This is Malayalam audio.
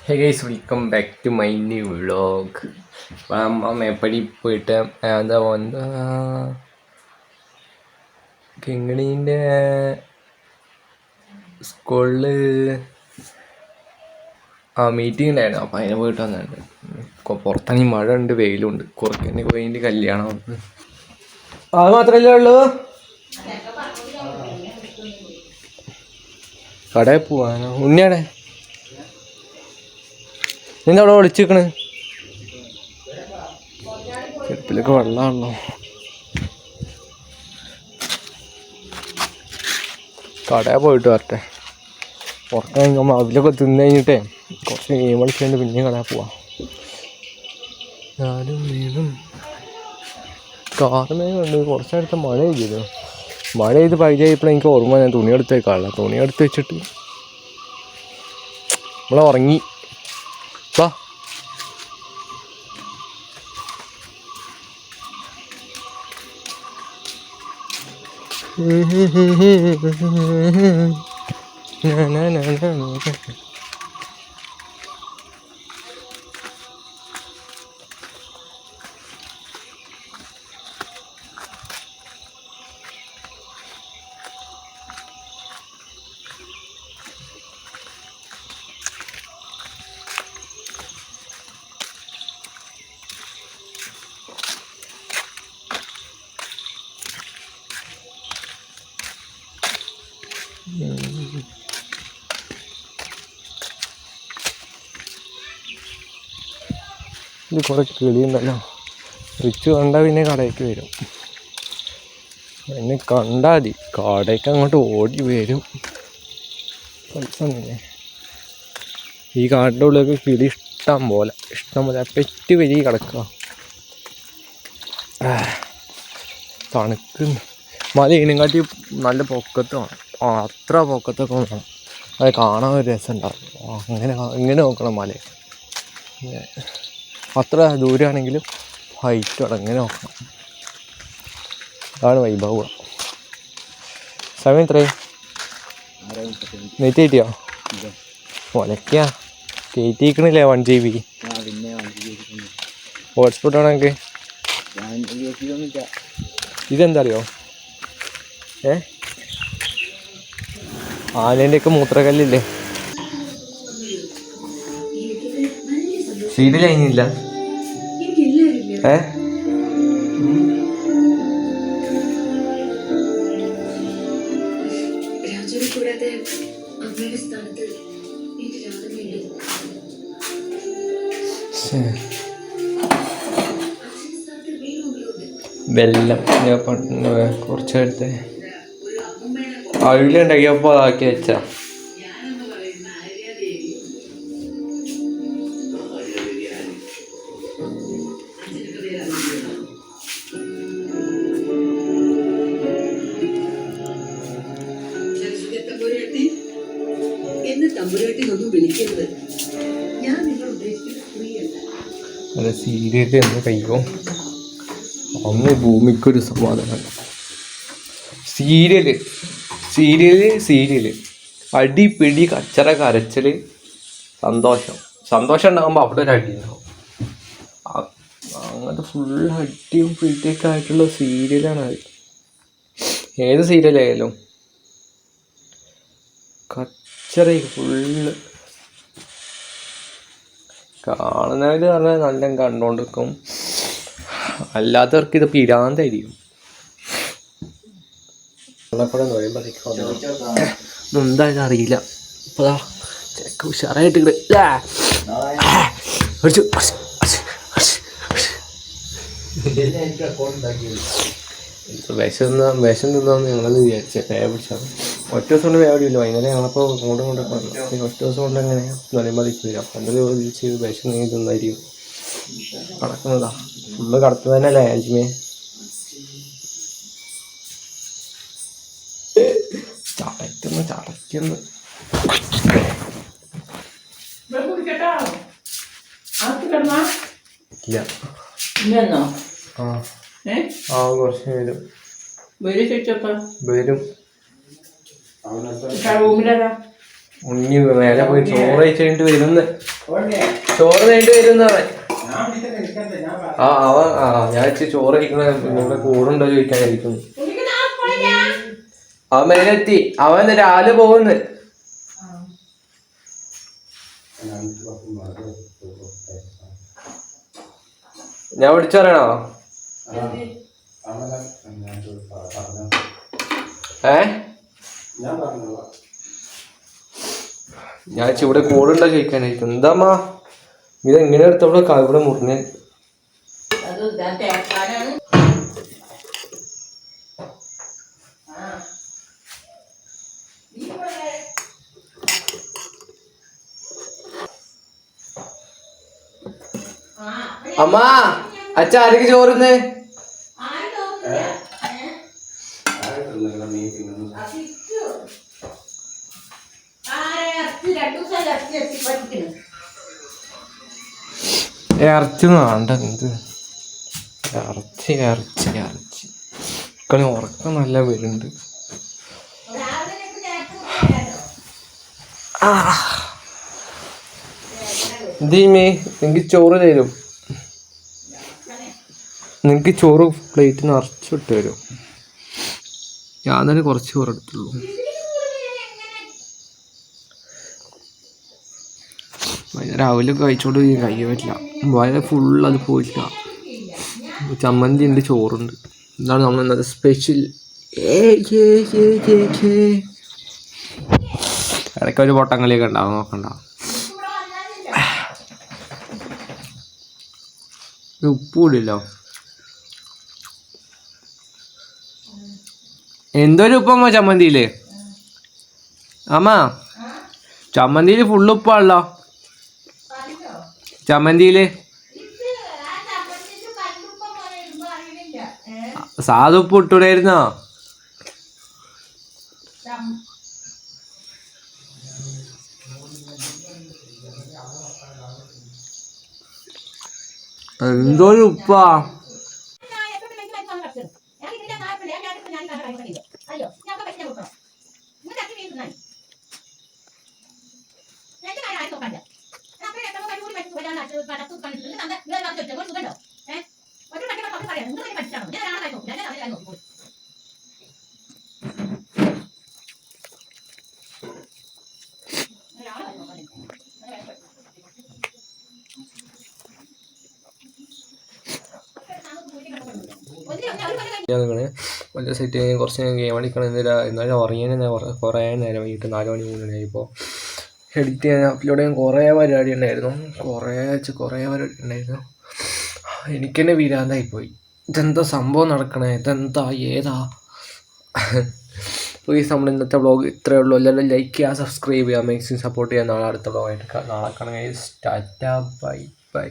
Hey guys, welcome back to my new vlog. நம்ம எப்படி போயிட்டு அந்த வந்து കിങ്ങിണീൻ്റെ സ്കൂളിൽ മീറ്റിംഗ് ഉണ്ടായിരുന്നു. അപ്പോൾ അതിന് പോയിട്ട് വന്നിട്ടുണ്ട്. പുറത്താണെങ്കിൽ മഴ ഉണ്ട്, വെയിലുണ്ട്. കുറയ്ക്കന്നെ പോയിൻ്റെ കല്യാണം വന്ന് അത് മാത്രമല്ലേ ഉള്ളൂ. കടയിൽ പോവാനോ? ഉണ്ണിയാടെ നിന്റെ അവിടെ ഒളിച്ചിക്കണ്? ചെറുപ്പിലൊക്കെ വെള്ളമാണല്ലോ. കടയിൽ പോയിട്ട് വരട്ടെ. പുറത്ത് അതിലൊക്കെ തിന്നു കഴിഞ്ഞിട്ടേ കുറച്ച് ഗെയിം കളിച്ചുകൊണ്ട് പിന്നെയും കടയിൽ പോവാം. ഞാനും വീണ്ടും കാർമേലുണ്ട്. കുറച്ച് നേരത്തെ മഴ പെയ്തു. മഴ പെയ്ത് പകുതിയായപ്പോൾ എനിക്ക് ഓർമ്മ, ഞാൻ തുണി എടുത്ത് വെക്കാറില്ല. തുണി എടുത്ത് വെച്ചിട്ട് നമ്മളെ ഉറങ്ങി. വാ ഇത് കുറേ കിളിയുണ്ടല്ലോ. റിച്ച് കണ്ടാൽ പിന്നെ കടയ്ക്ക് വരും. എന്നെ കണ്ടാൽ മതി, കടയ്ക്ക് അങ്ങോട്ട് ഓടി വരും. പൈസ ഒന്നുമില്ലേ ഈ കാടിൻ്റെ ഉള്ളിലൊക്കെ? കിളി ഇഷ്ടം പോലെ പെറ്റ് വരി കിടക്കുക. തണുക്ക് മല ഇതിനെക്കാട്ടി നല്ല പൊക്കത്ത് വേണം. അത്ര പൊക്കത്തൊക്കെ വേണം. അത് കാണാൻ ഒരു രസം ഉണ്ടാവും. ഇങ്ങനെ നോക്കണം മല. അത്ര ദൂരമാണെങ്കിലും ഹൈറ്റ് വേണം. ഇങ്ങനെ നോക്കണം. അതാണ് വൈഭവം. സമയം എത്രയും നെറ്റ് കയറ്റിയോ? ഒലക്കാ കയറ്റിക്കണില്ലേ 1 GB ഹോട്ട്സ്പോട്ട് ആണോ എനിക്ക്? ഇതെന്താ അറിയോ? ആനേൻ്റെയൊക്കെ മൂത്രക്കല്ലില്ലേ? സീരിയൽ കഴിഞ്ഞില്ല? വെല്ലം കുറച്ചെടുത്ത് അവിലുണ്ടാക്കിയപ്പോൾ ആക്കി വെച്ചാ. അല്ല, സീരിയല് എന്ന് കഴിയുമോ അന്ന് ഭൂമിക്കൊരു സമാധാനം. സീരിയല് അടിപിടി കച്ചറ കരച്ചിൽ സന്തോഷം ഉണ്ടാകുമ്പോൾ അവിടെ ഒരു അടി ഉണ്ടാവും. അങ്ങനത്തെ ഫുൾ അടിയും പിടിയൊക്കെ ആയിട്ടുള്ള സീരിയലാണ് അത്. ഏത് സീരിയലായാലും കച്ചറ ഫുള്ള്. കാണുന്നവര് പറഞ്ഞാൽ നല്ല കണ്ടോണ്ടിരിക്കും, അല്ലാത്തവർക്ക് ഇത് പിരാന്തായിരിക്കും. എന്തായാലും അറിയില്ല. ഇപ്പൊ ചെക്ക് ഉഷാറായിട്ട് വിഷം തിന്നാന്ന് ഞങ്ങളത് വിചാരിച്ച വേഗം പിടിച്ചാൽ. ഒറ്റ ദിവസം കൊണ്ട് വേടിയില്ല. വൈകുന്നേരം ഞങ്ങളപ്പോൾ ഇങ്ങോട്ടും കൊണ്ടൊക്കെ വന്നു. ഒറ്റ ദിവസം കൊണ്ട് എങ്ങനെയാണ് നുരമ്പതിക്ക് വരും. അപ്പം എന്തെങ്കിലും വിളിച്ച് വിഷം നീ തിന്നായിരിക്കും കടക്കുന്നതാ. ഫുള്ള് കടത്തുന്നത് തന്നെയല്ലേ ആൻജിമേ? ചടയ്ക്കുന്നു ഇല്ല. കുറച്ച് വരും. ഉണ്ണി മേലെ പോയി ചോറ് കഴിച്ചിട്ട് വരുന്ന ചോറ് കഴിഞ്ഞിട്ട് വരുന്നവൻ. ഞാൻ ചോറ് കഴിക്കണ നിങ്ങളുടെ കൂടുണ്ടോ ചോദിക്കാനായിരിക്കുന്നു. അവൻ മേലെത്തി, അവൻ രാവിലെ പോകുന്നു. ഞാൻ വിളിച്ചറിയണോ? ഞാൻ ഇവിടെ കൂടുണ്ടോ ചോദിക്കാനായിരിക്കും. എന്താമ്മ ഇത് എങ്ങനെ എടുത്തോളൂ ഇവിടെ മുറിഞ്ഞ അമ്മ അച്ഛ ആരൊക്കെ ചോറുന്നേ? ഇറച്ചി വേണ്ട, എന്ത് ഇറച്ചി ഇറച്ചി ഇറച്ചി കളി ഉറക്കം നല്ല വരുന്നുണ്ട്. ദീമേ എനിക്ക് ചോറ് തരും, നിനക്ക് ചോറ് പ്ലേറ്റ് നിറച്ചിട്ട് തരും. ഞാൻ തന്നെ കുറച്ച് ചോറ് എടുത്തുള്ളൂ. രാവിലെ കഴിച്ചോണ്ട് കഴിയാൻ പറ്റില്ല, വയറ് ഫുള്ള് അത് പോയിട്ടില്ല. ചമ്മന്തി ഉണ്ട്, ചോറുണ്ട്. ഇതാണ് നമ്മൾ ഇന്നത്തെ സ്പെഷ്യൽ. ഇടയ്ക്ക് ഒരു പൊട്ടങ്കളിയൊക്കെ ഉണ്ടാവും, നോക്കണ്ട. ഉപ്പൂടില്ലോ, എന്തൊരു ഉപ്പമ്മ ചമ്മന്തിയില്. അമ്മ ചമ്മന്തിയില് ഫുള്ള് ഉപ്പാണല്ലോ. ചമ്മന്തിയില് സാധു ഉപ്പ് ഇട്ടൂടായിരുന്നോ? എന്തൊരു ഉപ്പാ. വലിയ സെറ്റ് കുറച്ച് ഗെയിം കളിക്കണം. എന്നാലും ഉറങ്ങിയാൽ കുറേ നേരം വൈകിട്ട് 4 മണി 3 മണിയായി. ഇപ്പോൾ എഡിറ്റ് ചെയ്യാൻ അപ്ലോഡ് ചെയ്യാൻ കുറേ പരിപാടി ഉണ്ടായിരുന്നു, കുറേ പരിപാടി ഉണ്ടായിരുന്നു. എനിക്ക് തന്നെ വിരാന്തായിപ്പോയി. ഇതെന്താ സംഭവം നടക്കണേ, ഇതെന്താ ഏതാ? പ്ലീസ് നമ്മൾ ഇന്നത്തെ വ്ളോഗ് ഇത്രയേ ഉള്ളൂ. എല്ലാവരും ലൈക്ക് ചെയ്യുക, സബ്സ്ക്രൈബ് ചെയ്യുക, മാക്സിമം സപ്പോർട്ട് ചെയ്യുക. നാളെ അടുത്ത വ്ളോഗായിട്ട് നാളെ കാണാൻ. Tata bye bye.